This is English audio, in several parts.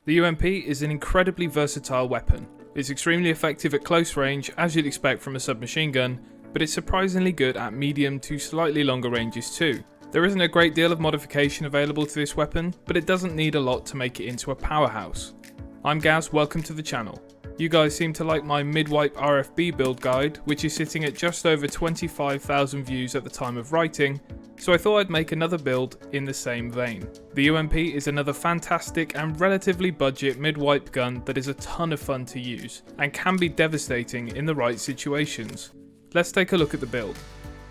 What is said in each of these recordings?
The UMP is an incredibly versatile weapon. It's extremely effective at close range, as you'd expect from a submachine gun, but it's surprisingly good at medium to slightly longer ranges too. There isn't a great deal of modification available to this weapon, but it doesn't need a lot to make it into a powerhouse. I'm Gaz, welcome to the channel. You guys seem to like my mid-wipe RFB build guide, which is sitting at just over 25,000 views at the time of writing, so I thought I'd make another build in the same vein. The UMP is another fantastic and relatively budget mid-wipe gun that is a ton of fun to use, and can be devastating in the right situations. Let's take a look at the build.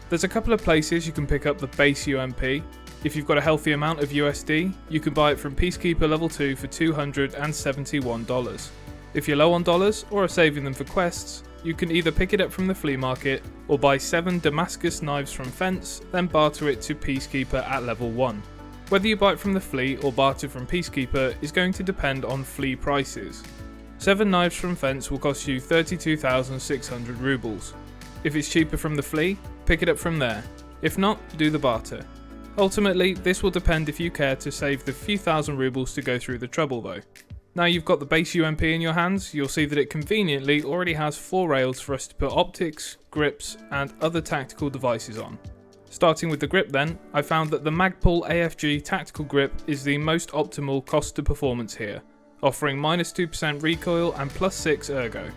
There's a couple of places you can pick up the base UMP. If you've got a healthy amount of USD, you can buy it from Peacekeeper level 2 for $271. If you're low on dollars or are saving them for quests, you can either pick it up from the flea market or buy 7 Damascus knives from Fence, then barter it to Peacekeeper at level 1. Whether you buy it from the flea or barter from Peacekeeper is going to depend on flea prices. 7 knives from Fence will cost you 32,600 rubles. If it's cheaper from the flea, pick it up from there. If not, do the barter. Ultimately, this will depend if you care to save the few thousand rubles to go through the trouble though. Now you've got the base UMP in your hands, you'll see that it conveniently already has 4 rails for us to put optics, grips and other tactical devices on. Starting with the grip then, I found that the Magpul AFG tactical grip is the most optimal cost to performance here, offering -2% recoil and +6 ergo.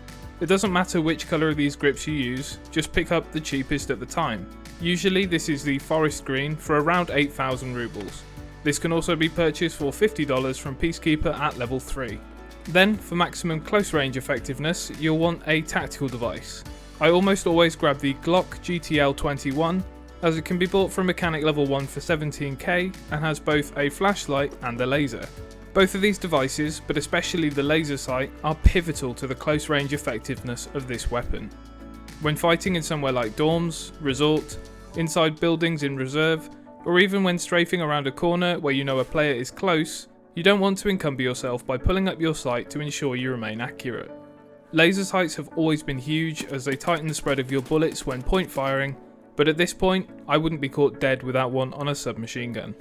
It doesn't matter which colour of these grips you use, just pick up the cheapest at the time. Usually this is the forest green for around 8,000 rubles. This can also be purchased for $50 from Peacekeeper at level 3. Then, for maximum close range effectiveness, you'll want a tactical device. I almost always grab the Glock GTL-21, as it can be bought from mechanic level 1 for 17k and has both a flashlight and a laser. Both of these devices, but especially the laser sight, are pivotal to the close range effectiveness of this weapon. When fighting in somewhere like dorms, resort, inside buildings in reserve, or even when strafing around a corner where you know a player is close, you don't want to encumber yourself by pulling up your sight to ensure you remain accurate. Laser sights have always been huge as they tighten the spread of your bullets when point firing, but at this point, I wouldn't be caught dead without one on a submachine gun.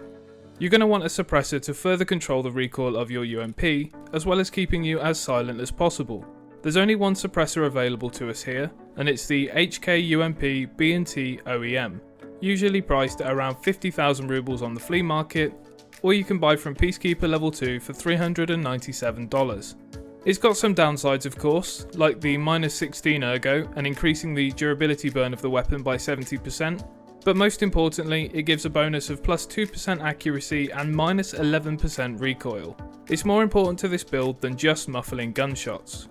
You're going to want a suppressor to further control the recoil of your UMP, as well as keeping you as silent as possible. There's only one suppressor available to us here, and it's the HK UMP B&T OEM. Usually priced at around 50,000 rubles on the flea market, or you can buy from Peacekeeper level 2 for $397. It's got some downsides of course, like the -16 ergo and increasing the durability burn of the weapon by 70%, but most importantly it gives a bonus of +2% accuracy and -11% recoil. It's more important to this build than just muffling gunshots.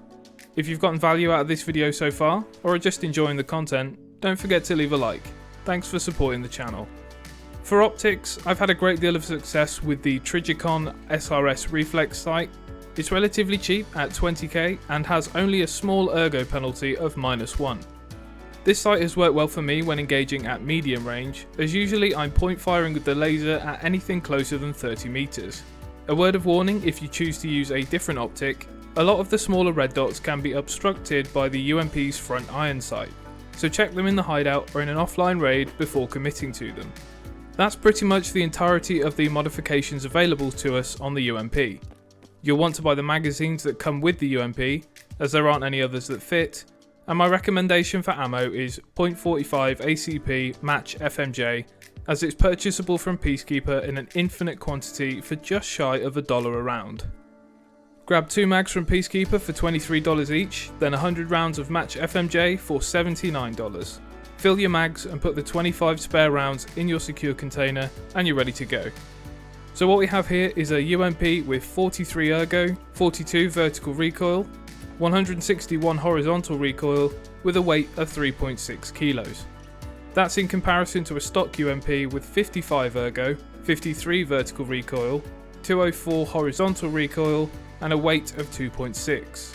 If you've gotten value out of this video so far, or are just enjoying the content, don't forget to leave a like. Thanks for supporting the channel. For optics, I've had a great deal of success with the Trigicon SRS reflex sight. It's relatively cheap at 20k and has only a small ergo penalty of -1. This sight has worked well for me when engaging at medium range, as usually I'm point firing with the laser at anything closer than 30 meters. A word of warning if you choose to use a different optic, a lot of the smaller red dots can be obstructed by the UMP's front iron sight, so check them in the hideout or in an offline raid before committing to them. That's pretty much the entirety of the modifications available to us on the UMP. You'll want to buy the magazines that come with the UMP, as there aren't any others that fit, and my recommendation for ammo is .45 ACP Match FMJ, as it's purchasable from Peacekeeper in an infinite quantity for just shy of $1 a round. Grab 2 mags from Peacekeeper for $23 each, then 100 rounds of Match FMJ for $79. Fill your mags and put the 25 spare rounds in your secure container and you're ready to go. So what we have here is a UMP with 43 ergo, 42 vertical recoil, 161 horizontal recoil with a weight of 3.6 kilos. That's in comparison to a stock UMP with 55 ergo, 53 vertical recoil, 204 horizontal recoil and a weight of 2.6.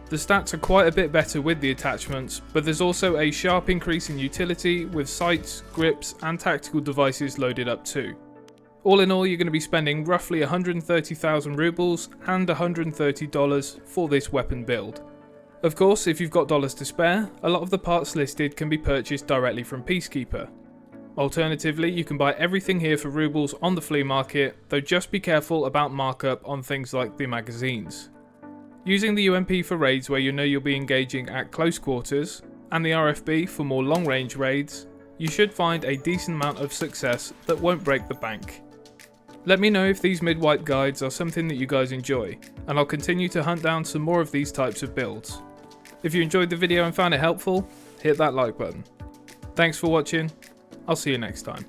The stats are quite a bit better with the attachments, but there's also a sharp increase in utility with sights, grips and tactical devices loaded up too. All in all, you're going to be spending roughly 130,000 rubles and $130 for this weapon build. Of course, if you've got dollars to spare, a lot of the parts listed can be purchased directly from Peacekeeper. Alternatively, you can buy everything here for rubles on the flea market, though just be careful about markup on things like the magazines. Using the UMP for raids where you know you'll be engaging at close quarters, and the RFB for more long range raids, you should find a decent amount of success that won't break the bank. Let me know if these mid-wipe guides are something that you guys enjoy, and I'll continue to hunt down some more of these types of builds. If you enjoyed the video and found it helpful, hit that like button. Thanks for watching, I'll see you next time.